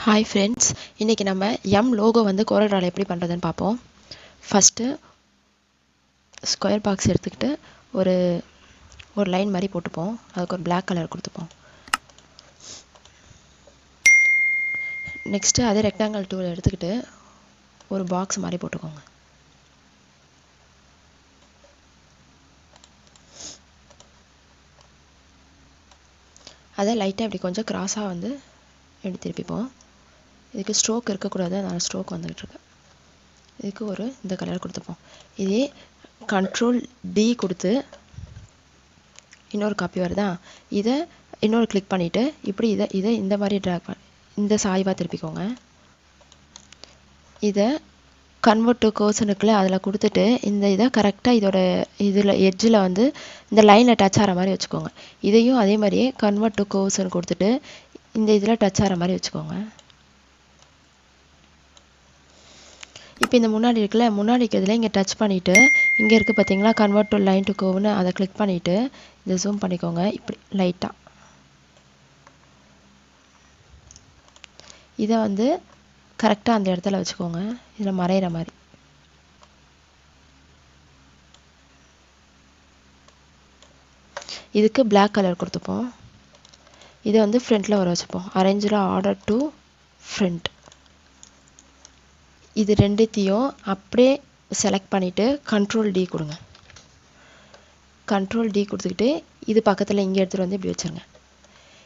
Hi friends, இன்றைக்கி நம்ம M logo வந்து கோரல்ட்ராவில் எப்படி பண்ணுறதுன்னு பார்ப்போம். ஃபஸ்ட்டு ஸ்கொயர் பாக்ஸ் எடுத்துக்கிட்டு ஒரு ஒரு லைன் மாதிரி போட்டுப்போம். அதுக்கு ஒரு பிளாக் கலர் கொடுத்துப்போம். நெக்ஸ்ட்டு அதே ரெக்டாங்கிள் டூல் எடுத்துக்கிட்டு ஒரு பாக்ஸ் மாதிரி போட்டுக்கோங்க. அதை லைட்டாக இப்படி கொஞ்சம் கிராஸாக வந்து இப்படி திருப்பிப்போம். இதுக்கு ஸ்ட்ரோக் இருக்கக்கூடாது, அதனால் ஸ்ட்ரோக் வந்துகிட்ருக்கு. இதுக்கு ஒரு இந்த கலர் கொடுத்துப்போம். இதே கண்ட்ரோல் டி கொடுத்து இன்னொரு காப்பி வருதா, இதை இன்னொரு கிளிக் பண்ணிவிட்டு இப்படி இதை இந்த மாதிரி ட்ராக் பண்ணி இந்த சாய்வாக திருப்பிக்கோங்க. இதை கன்வெர்ட் டு கர்சனுக்குள்ள அதில் கொடுத்துட்டு இந்த இதை கரெக்டாக இதோட இதில் எட்ஜில் வந்து இந்த லைனில் டச் ஆகிற மாதிரி வச்சுக்கோங்க. இதையும் அதே மாதிரியே கன்வெர்ட் டு கர்சன் கொடுத்துட்டு இந்த இதில் டச் ஆகிற மாதிரி வச்சுக்கோங்க. இப்போ இந்த முன்னாடி இருக்குல்ல, முன்னாடி இருக்கிறதுல இங்கே டச் பண்ணிவிட்டு இங்கே இருக்குது பார்த்தீங்களா, கன்வெர்ட் டு லைன் டு கோவ்னு அதை கிளிக் பண்ணிவிட்டு இதை ஜூம் பண்ணிக்கோங்க. இப்படி லைட்டாக இதை வந்து கரெக்டாக அந்த இடத்துல வச்சுக்கோங்க, இதில் மறையிற மாதிரி. இதுக்கு பிளாக் கலர் கொடுத்துப்போம். இதை வந்து ஃப்ரண்ட்டில் வர வச்சுப்போம். அரேஞ்சில் ஆர்டர் டு ஃப்ரண்ட். இது ரெண்டுத்தையும் அப்படியே செலக்ட் பண்ணிவிட்டு கண்ட்ரோல் டி கொடுங்க. கண்ட்ரோல் டி கொடுத்துக்கிட்டு இது பக்கத்தில் இங்கே எடுத்துகிட்டு வந்து இப்படி வச்சுருங்க.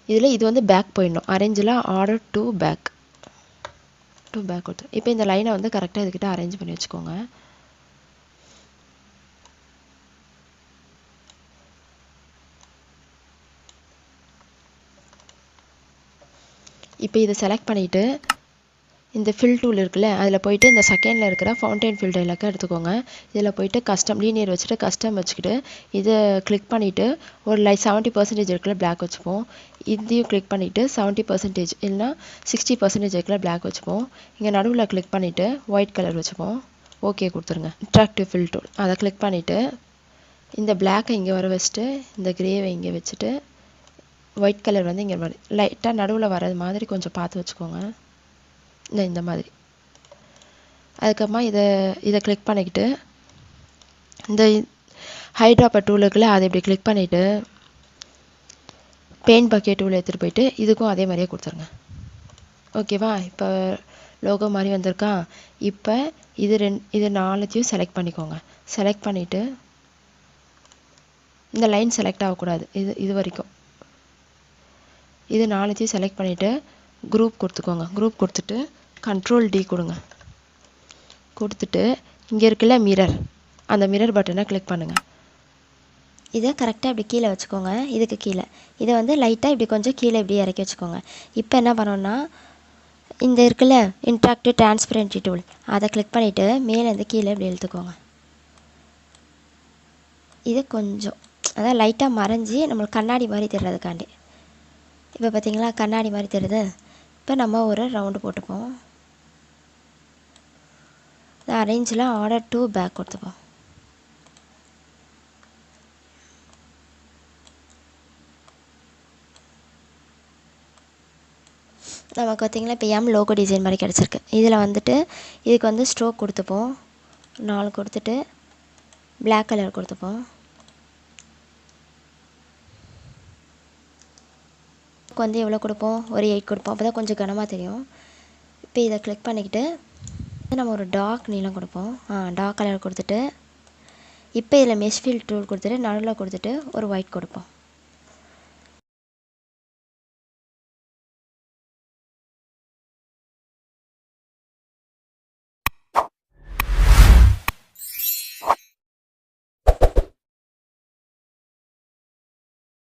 இதில் இது வந்து பேக் போயிடணும். அரேஞ்சில் ஆர்டர் டு பேக் கொடுத்து இப்போ இந்த லைனை வந்து கரெக்டாக இதுக்கிட்ட அரேஞ்ச் பண்ணி வச்சுக்கோங்க. இப்போ இதை செலக்ட் பண்ணிவிட்டு இந்த ஃபில் டூல் இருக்குல்ல, அதில் போய்ட்டு இந்த செகண்டில் இருக்கிற ஃபவுண்டைன் ஃபில் டைலாக்கை எடுத்துக்கோங்க. இதில் போய்ட்டு கஸ்டம் லீனியர் வச்சுட்டு கஸ்டம் வச்சுக்கிட்டு இதை கிளிக் பண்ணிவிட்டு ஒரு 70% இருக்கிற பிளாக் வச்சுப்போம். இதையும் கிளிக் பண்ணிவிட்டு 70% இல்லைனா 60% இருக்கிற பிளாக் வச்சுப்போம். இங்கே நடுவில் கிளிக் பண்ணிவிட்டு ஒயிட் கலர் வச்சுப்போம். ஓகே கொடுத்துருங்க. இன்ட்ராக்டிவ் ஃபில் டூல் அதை கிளிக் பண்ணிவிட்டு இந்த பிளாக்கை இங்கே வர வச்சுட்டு இந்த கிரேவை இங்கே வச்சுட்டு ஒயிட் கலர் வந்து இங்கே லைட்டாக நடுவில் வர்றது மாதிரி கொஞ்சம் பார்த்து வச்சுக்கோங்க. இந்த மாதிரி. அதுக்கப்புறமா இதை கிளிக் பண்ணிக்கிட்டு இந்த ஹைட்ராப்பர் டூல் இருக்குல்ல, அதை இப்படி கிளிக் பண்ணிவிட்டு பெயிண்ட் பக்கெட் டூல் எடுத்துகிட்டு போயிட்டு இதுக்கும் அதே மாதிரியே கொடுத்துருங்க. ஓகேவா? இப்போ லோகோ மாதிரி வந்திருக்கா. இப்போ இது நாலுத்தையும் செலக்ட் பண்ணிக்கோங்க. செலக்ட் பண்ணிவிட்டு இந்த லைன் செலக்ட் ஆகக்கூடாது, இது வரைக்கும் இது நாலுத்தையும் செலக்ட் பண்ணிவிட்டு குரூப் கொடுத்துக்கோங்க. குரூப் கொடுத்துட்டு கண்ட்ரோல் டி கொடுங்க. கொடுத்துட்டு இங்கே இருக்குல்ல மிரர், அந்த மிரர் பட்டனை கிளிக் பண்ணுங்கள். இதை கரெக்டாக இப்படி கீழே வச்சுக்கோங்க. இதுக்கு கீழே இதை வந்து லைட்டாக இப்படி கொஞ்சம் கீழே இப்படி இறக்கி வச்சுக்கோங்க. இப்போ என்ன பண்ணோன்னா இந்த இருக்குல்ல இன்ட்ராக்டிவ் டிரான்ஸ்பரன்சி டூல் அதை கிளிக் பண்ணிவிட்டு மேலேருந்து கீழே இப்படி இழுத்துக்கோங்க. இது கொஞ்சம் அதான் லைட்டாக மறைஞ்சி நம்மளுக்கு கண்ணாடி மாதிரி தெரிறதுக்காண்டி. இப்போ பார்த்தீங்களா கண்ணாடி மாதிரி தெரியுது. இப்போ நம்ம ஒரு ரவுண்டு போட்டுப்போம். அரேஞ்சில் ஆர்டர் டு பேக் கொடுத்துப்போம். நமக்கு பார்த்தீங்களா இப்போ எம் லோகோ டிசைன் மாதிரி கிடச்சிருக்கு. இதில் வந்துட்டு இதுக்கு வந்து ஸ்ட்ரோக் கொடுத்துப்போம். 4 கொடுத்துட்டு பிளாக் கலர் கொடுத்துப்போம். வந்து எவ்வளோ கொடுப்போம், ஒரு 8 கொடுப்போம். அப்போ தான் கொஞ்சம் கனமாக தெரியும். இப்போ இதை கிளிக் பண்ணிக்கிட்டு நம்ம ஒரு டார்க் நீளம் கொடுப்போம். டார்க் கலர் கொடுத்துட்டு இப்போ இதில் மெஷ் ஃபில் டூல் கொடுத்துட்டு நடுவில் கொடுத்துட்டு ஒரு ஒயிட் கொடுப்போம்.